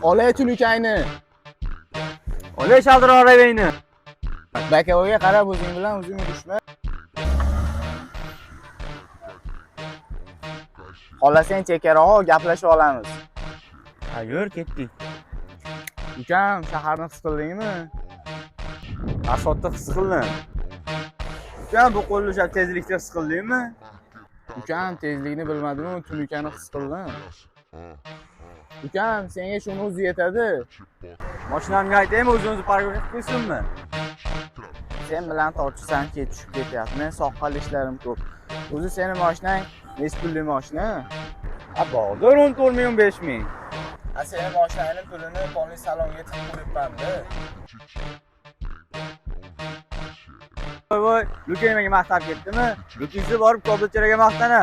Olay tulukayni. Olay Shaldir Oraveyni. Bakavoga qarab o'zing bilan o'zing urushma. Xohlasang chekkaroq gaplashib olamiz. Ha, yur ketdik. Ukam, shaharni his qildingmi? Asfaltda his qildim. Ukam, bu qo'lni o'sha tezlikda his qildingmi? Ukam, tezlikni bilmadim-ku, tulukani his qildim. Ukam, senga shuni o'zi yetadi. Mashinamga aytaymi, o'zimizni parkovka qilib qo'ysinmi? Sen bilan tortishsam tushib ketyapti. Men soqqal ishlarim ko'p. O'zi seni mashinang nech pulli mashina? Bozor 14,000 15,000. Seni mashinangning pulini tonli salonga tiqib qo'yibman-da. Voy, Luka nimaga maqtab ketdimi? Lukingizni borib Koblcharaga maqtana.